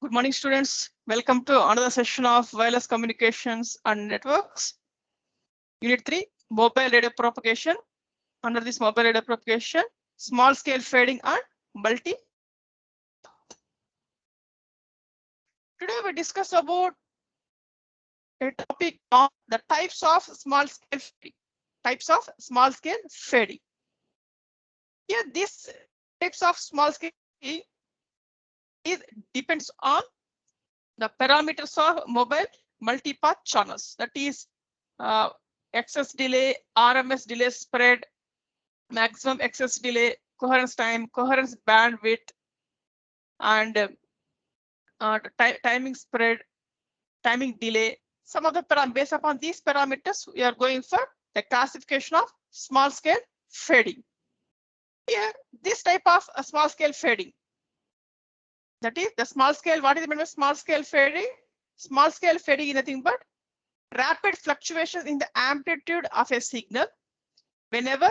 Good morning, students. Welcome to another session of wireless communications and networks. Unit 3, mobile radio propagation. Under this mobile radio propagation, small scale fading and multi. Today we discuss about a topic on the types of small scale fading. Types of small scale fading. Here, these types of small scale fading depends on the parameters of mobile multipath channels. That is excess delay, RMS delay spread, maximum excess delay, coherence time, coherence bandwidth, and timing spread, timing delay. Some of the parameters, based upon these parameters, we are going for the classification of small scale fading. Here, this type of a small scale fading. That is the small scale. What is the meaning of small scale fading? Small scale fading is nothing but rapid fluctuations in the amplitude of a signal whenever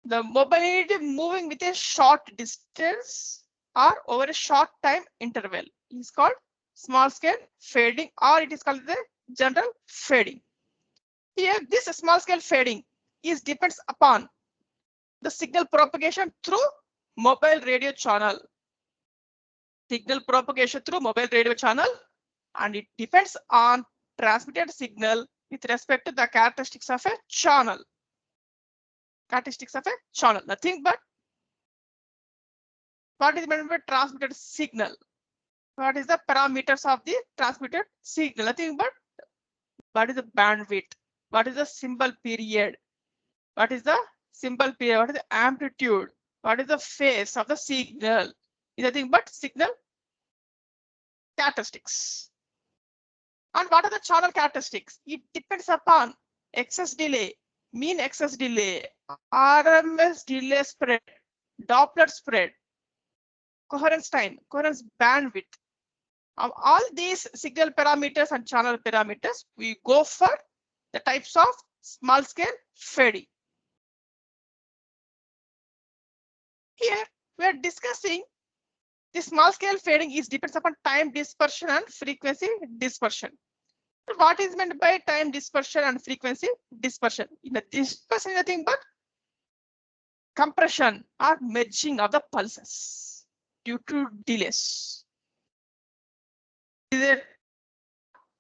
the mobility moving with a short distance or over a short time interval is called small scale fading, or it is called the general fading. Here, this small scale fading depends upon the signal propagation through mobile radio channel. Signal propagation through mobile radio channel, and it depends on transmitted signal with respect to the characteristics of a channel. Characteristics of a channel, nothing but what is meant by transmitted signal? What is the parameters of the transmitted signal? Nothing but what is the bandwidth? What is the symbol period? What is the symbol period? What is the amplitude? What is the phase of the signal? Is nothing but signal characteristics. And what are the channel characteristics? It depends upon excess delay, mean excess delay, RMS delay spread, Doppler spread, coherence time, coherence bandwidth. Of all these signal parameters and channel parameters, we go for the types of small scale fading. Here we are discussing the small scale fading depends upon time dispersion and frequency dispersion. What is meant by time dispersion and frequency dispersion? In the dispersion, nothing but compression or merging of the pulses due to delays. Is it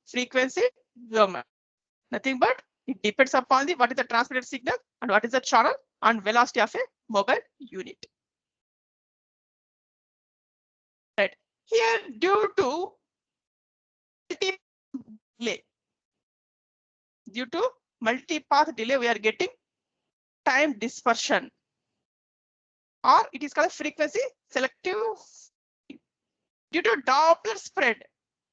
frequency domain? Nothing but it depends upon the what is the transmitted signal and what is the channel and velocity of a mobile unit. Right here, due to delay, due to multipath delay, we are getting time dispersion, or it is called frequency selective. Due to Doppler spread,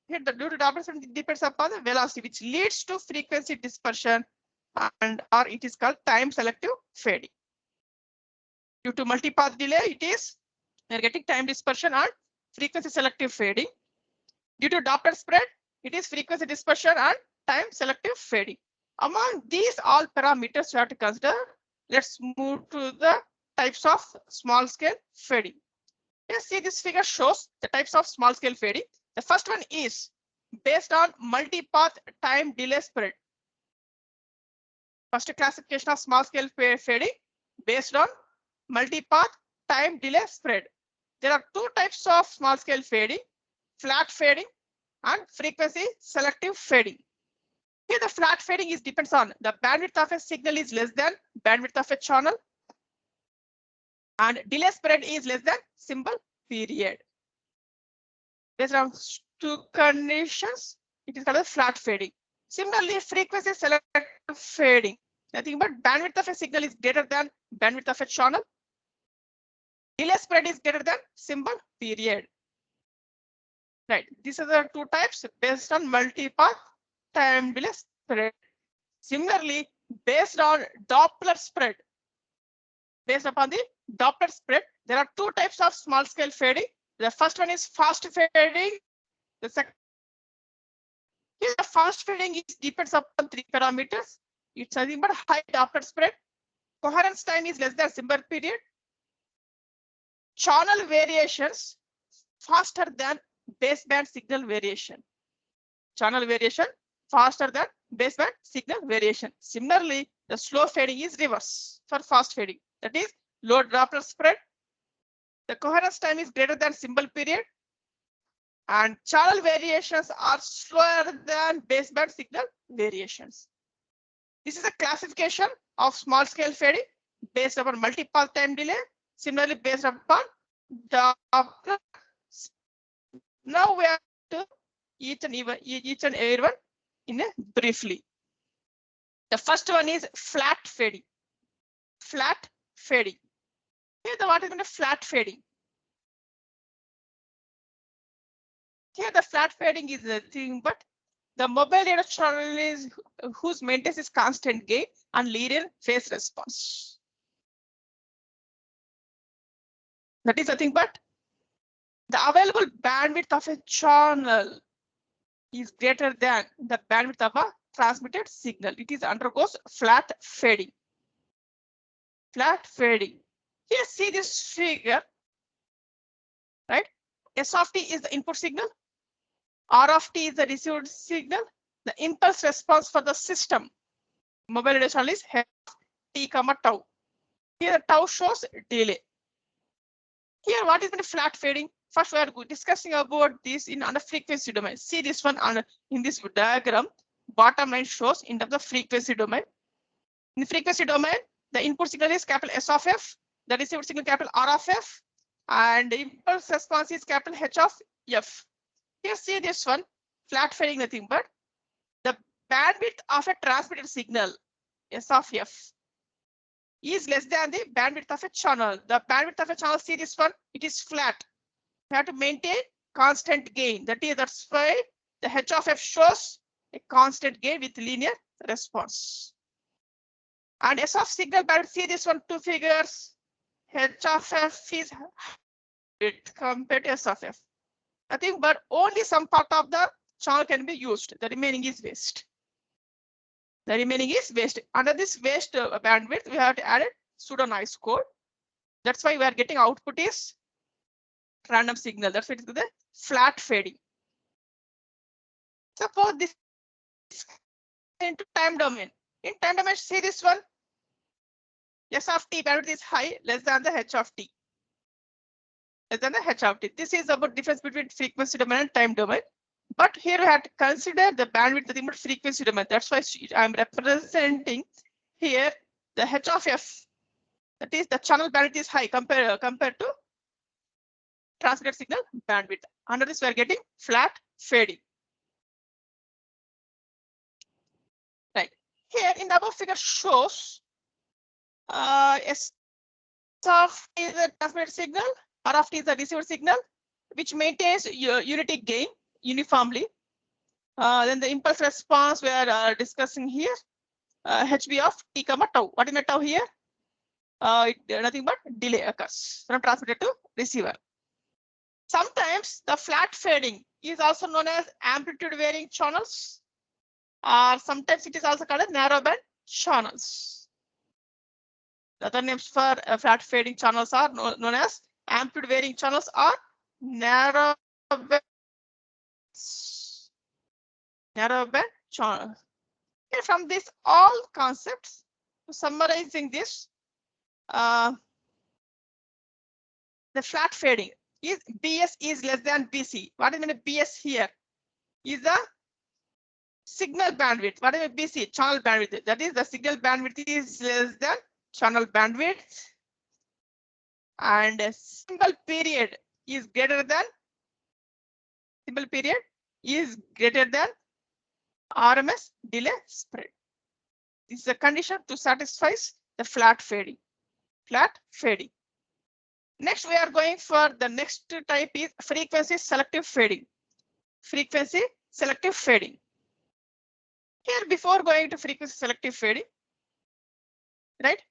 here the due to Doppler spread depends upon the velocity, which leads to frequency dispersion, and or it is called time selective fading. Due to multipath delay, we are getting time dispersion and frequency selective fading. Due to Doppler spread, it is frequency dispersion and time selective fading. Among these all parameters you have to consider. Let's move to the types of small scale fading. Let's see, this figure shows the types of small scale fading. The first one is based on multipath time delay spread. First classification of small scale fading based on multipath time delay spread. There are two types of small scale fading: flat fading and frequency selective fading. Here the flat fading depends on the bandwidth of a signal is less than bandwidth of a channel, and delay spread is less than symbol period. Based on two conditions, it is called a flat fading. Similarly, frequency selective fading, nothing but bandwidth of a signal is greater than bandwidth of a channel. Delay spread is greater than symbol period. Right, these are the two types based on multipath time delay spread. Similarly, based on Doppler spread, based upon the Doppler spread, there are two types of small scale fading. The first one is fast fading. The second, here the fast fading depends upon three parameters. It's nothing but high Doppler spread, coherence time is less than symbol period, channel variations faster than baseband signal variation. Channel variation faster than baseband signal variation. Similarly, the slow fading is reverse for fast fading. That is low Doppler spread. The coherence time is greater than symbol period. And channel variations are slower than baseband signal variations. This is a classification of small scale fading based upon multi-path time delay. Similarly, based upon Doppler. Now we have to each and every one in a briefly. The first one is flat fading. Flat fading. Here, what is a flat fading? Here, the flat fading is the thing, but the mobile data channel is whose maintenance is constant gain and linear phase response. That is the thing, but the available bandwidth of a channel is greater than the bandwidth of a transmitted signal. It is undergoes flat fading. Flat fading. Here, see this figure, right? S of t is the input signal. R of t is the received signal. The impulse response for the system mobile data channel is t comma tau. Here, tau shows delay. Here, what is the flat fading? First, we are discussing about this in under frequency domain. See this one in this diagram. Bottom line shows in terms of frequency domain. In the frequency domain, the input signal is capital S of f, the received signal capital R of f, and the impulse response is capital H of f. Here, see this one, flat fading nothing but the bandwidth of a transmitted signal, S of f, is less than the bandwidth of a channel. The bandwidth of a channel, see this one, it is flat. We have to maintain constant gain. That's why the H of f shows a constant gain with linear response. And S of signal bandwidth, see this one, two figures. H of f is compared to S of f. Nothing but only some part of the channel can be used. The remaining is waste. The remaining is waste. Under this waste bandwidth, we have to add a pseudo noise code. That's why we are getting output is random signal. That's why it's the flat fading. Suppose this into time domain. In time domain, see this one. S of t bandwidth is high, less than the H of t. Less than the H of t. This is about difference between frequency domain and time domain. But here we have to consider the bandwidth, the frequency domain. That's why I'm representing here the H of f. That is the channel bandwidth is high compared to transmitted signal bandwidth. Under this, we are getting flat fading. Right here in the above figure shows S of t is the transmitted signal, R of t is the received signal, which maintains unity gain uniformly. Then the impulse response we are discussing here, HB of t comma tau. What is the tau here? Nothing but delay occurs from transmitter to receiver. Sometimes the flat fading is also known as amplitude varying channels, or sometimes it is also called as narrowband channels. The other names for flat fading channels are known as amplitude varying channels or narrowband channels. Okay, from this all concepts, summarizing this, the flat fading is BS is less than BC. What is mean BS here? Is the signal bandwidth. What is BC? Channel bandwidth. That is the signal bandwidth is less than channel bandwidth, and a symbol period is greater than RMS delay spread. This is a condition to satisfy the flat fading. Flat fading. Next, we are going for the next type is frequency selective fading. Frequency selective fading. Here, before going to frequency selective fading, right?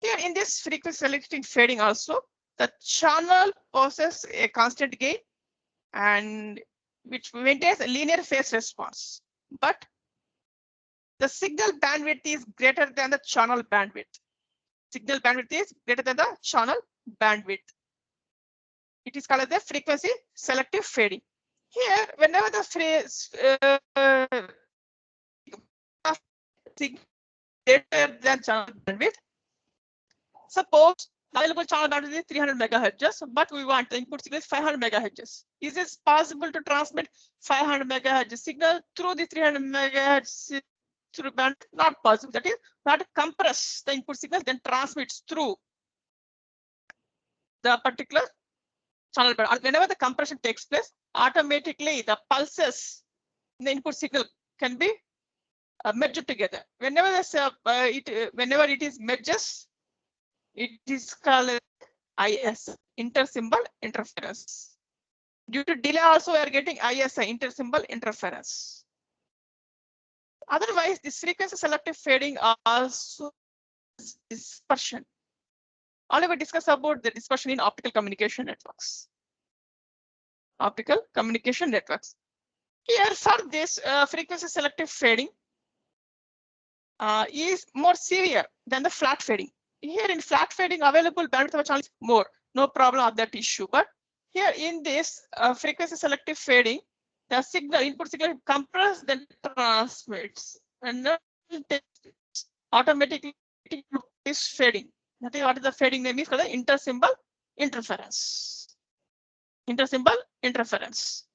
Here in this frequency selective fading also, the channel possesses a constant gain and which maintains a linear phase response. But the signal bandwidth is greater than the channel bandwidth. Signal bandwidth is greater than the channel bandwidth. It is called as the frequency selective fading. Here, whenever the phrase greater than channel bandwidth, suppose the available channel bandwidth is 300 megahertz, but we want the input signal is 500 megahertz. Is it possible to transmit 500 megahertz signal through the 300 megahertz through band? Not possible. That is, we have to compress the input signal, then transmits through the particular channel band. Whenever the compression takes place, automatically the pulses in the input signal can be merged together. Whenever whenever it is merges, it is called IS, intersymbol interference. Due to delay, also we are getting ISI, intersymbol interference. Otherwise, this frequency selective fading also dispersion. All we discuss about the dispersion in optical communication networks. Optical communication networks. Here for this frequency selective fading is more severe than the flat fading. Here in flat fading, available bandwidth of a channel is more, no problem of that issue. But here in this frequency selective fading, the signal input signal compressed then transmits, and automatically is fading. That is what is the fading name is called the intersymbol interference. Intersymbol interference.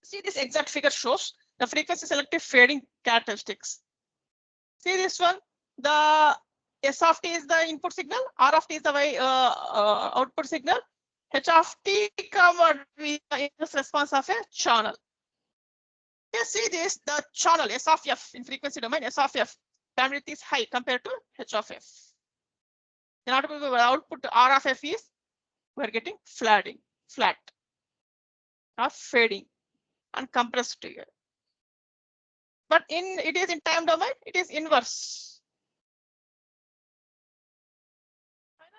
See, this exact figure shows the frequency selective fading characteristics. See this one, the S of t is the input signal, R of t is the output signal, H of t would be the inverse response of a channel. You see this, the channel S of f in frequency domain, S of f bandwidth is high compared to H of f. Then output R of f is, we're getting flat or fading and compressed together. But it is in time domain, it is inverse.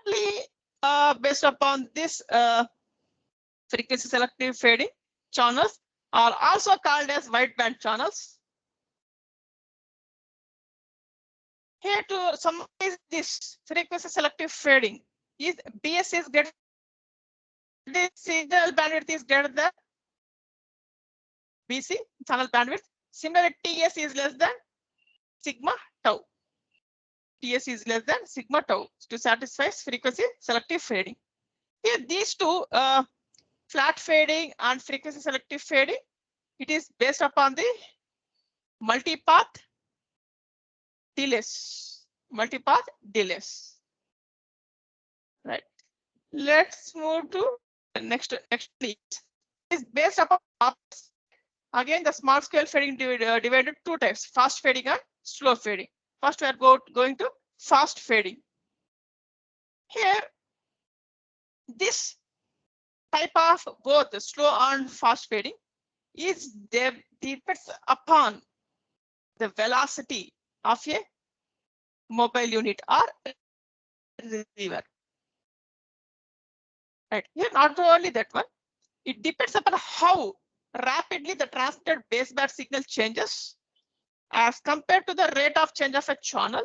Finally, based upon this frequency selective fading, channels are also called as wideband channels. Here to summarize this frequency selective fading is BS is greater, the signal bandwidth is greater than BC channel bandwidth. Similarly, TS is less than sigma tau. TS is less than sigma tau to satisfy frequency selective fading. Here, these two, flat fading and frequency selective fading, it is based upon the multipath delays. Multipath delays. Right. Let's move to the next please. Is based upon again the small scale fading divided two types: fast fading and slow fading. First, we are going to fast fading. Here, this type of both the slow and fast fading is depends upon the velocity of a mobile unit or receiver. Right here, not only that one, it depends upon how rapidly the transmitted baseband signal changes as compared to the rate of change of a channel.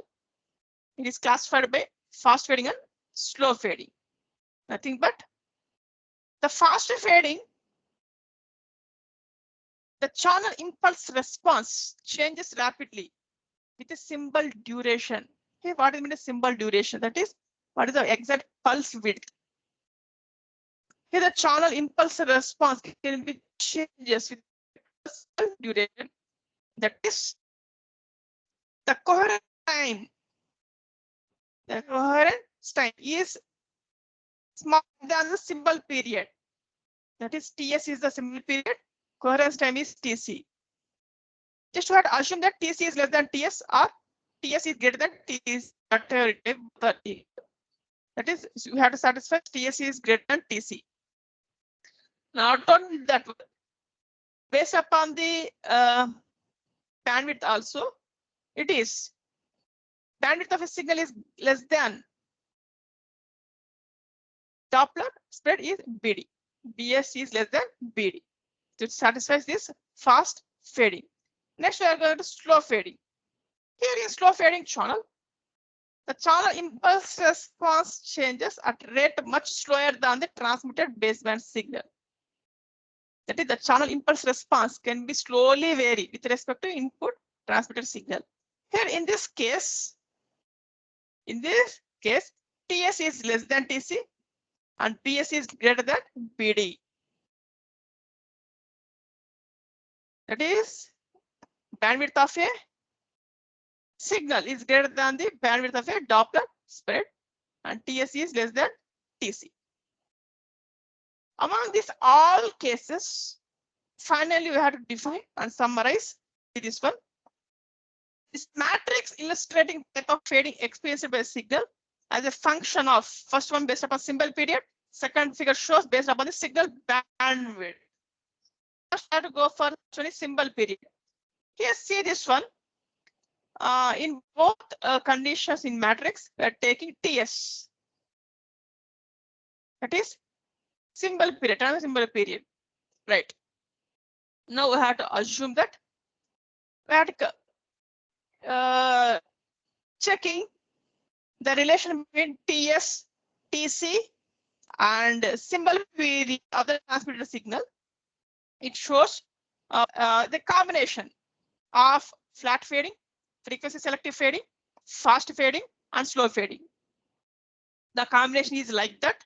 It is classified by fast fading and slow fading. Nothing but the fast fading, the channel impulse response changes rapidly with a symbol duration. Okay, what is mean a symbol duration? That is, what is the exact pulse width? Here, the channel impulse response can be changes with duration. That is the coherent time. The coherence time is smaller than the symbol period. That is, TS is the symbol period. Coherence time is TC. Just to assume that TC is less than TS or TS is greater than TC. That is, you have to satisfy TS is greater than TC. Not only that, based upon the bandwidth also, it is bandwidth of a signal is less than Doppler spread is BD. BS is less than BD. It satisfies this fast fading. Next, we are going to slow fading. Here in slow fading channel, the channel impulse response changes at rate much slower than the transmitted baseband signal. That is, the channel impulse response can be slowly vary with respect to input transmitted signal. Here in this case, TS is less than TC and PS is greater than PD. That is, bandwidth of a signal is greater than the bandwidth of a Doppler spread, and TS is less than TC. Among these all cases, finally we have to define and summarize this one. This matrix illustrating type of fading experienced by a signal as a function of first one based upon symbol period, second figure shows based upon the signal bandwidth. First, I have to go for symbol period. Here, see this one. In both conditions in matrix, we are taking TS. That is symbol period, time symbol period. Right. Now we have to assume that we have to checking the relation between TS, TC, and symbol period of the transmitted signal. It shows the combination of flat fading, frequency selective fading, fast fading, and slow fading. The combination is like that: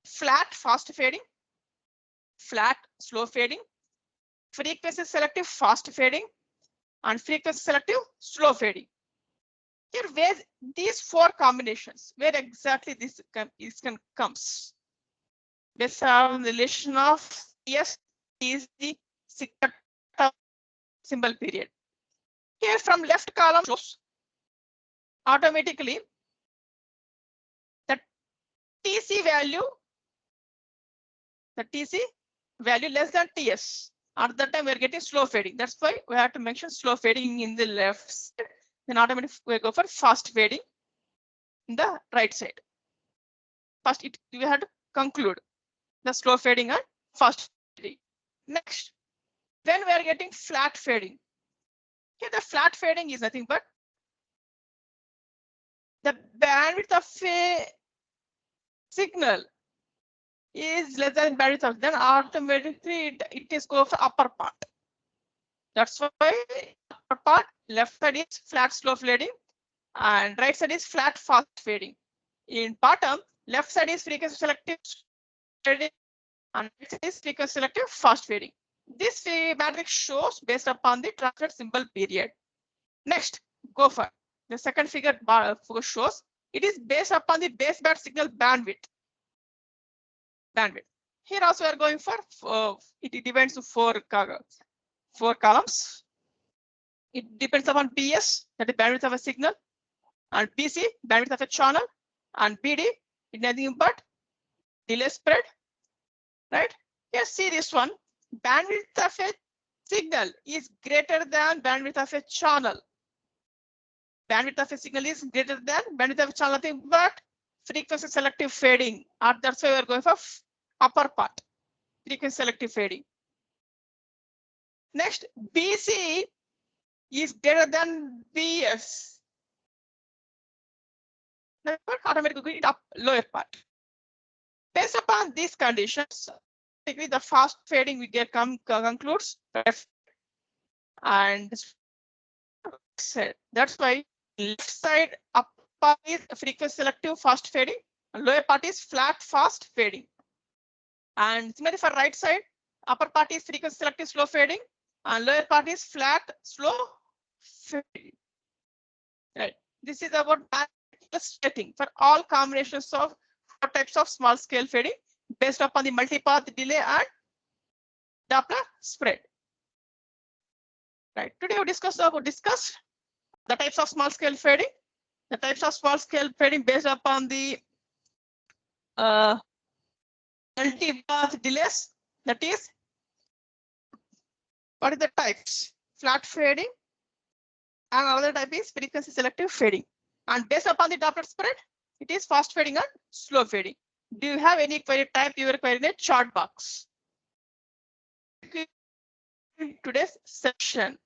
flat fast fading, flat slow fading, frequency selective fast fading, and frequency selective slow fading. Here, where these four combinations, where exactly this comes? Based on the relation of TS is the symbol period. Here, from left column shows automatically that TC value, the TC value less than TS. At that time, we're getting slow fading. That's why we have to mention slow fading in the left side. Then automatically we go for fast fading in the right side. First, we have to conclude the slow fading and fast fading. Next, when we are getting flat fading, here the flat fading is nothing but the bandwidth of a signal is less than bandwidth of, then automatically it is go for upper part. That's why upper part, left side is flat slow fading and right side is flat fast fading. In bottom, left side is frequency selective fading and right side is frequency selective fast fading. This matrix shows based upon the transmitted symbol period. Next, go for the second figure shows it is based upon the baseband signal bandwidth. Here also we are going for it depends to four columns. It depends upon PS, that is bandwidth of a signal, and BC, bandwidth of a channel, and BD, it nothing but delay spread. Right? Here, see this one. Bandwidth of a signal is greater than bandwidth of a channel. Bandwidth of a signal is greater than bandwidth of a channel, nothing but frequency selective fading. And that's why we are going for upper part, frequency selective fading. Next, BC is greater than BS. Automatically up lower part. Based upon these conditions, the fast fading we get concludes, and that's why left side upper is frequency selective fast fading, and lower part is flat fast fading. And similarly for right side, upper part is frequency selective slow fading, and lower part is flat slow fading. Right. This is about illustrating for all combinations of four types of small scale fading based upon the multipath delay and Doppler spread. Right. Today we discussed the types of small scale fading. The types of small scale fading based upon the multipath delays. That is, what are the types? Flat fading, and another type is frequency selective fading. And based upon the Doppler spread, it is fast fading and slow fading. Do you have any query? Type your query in a chat box. In today's session,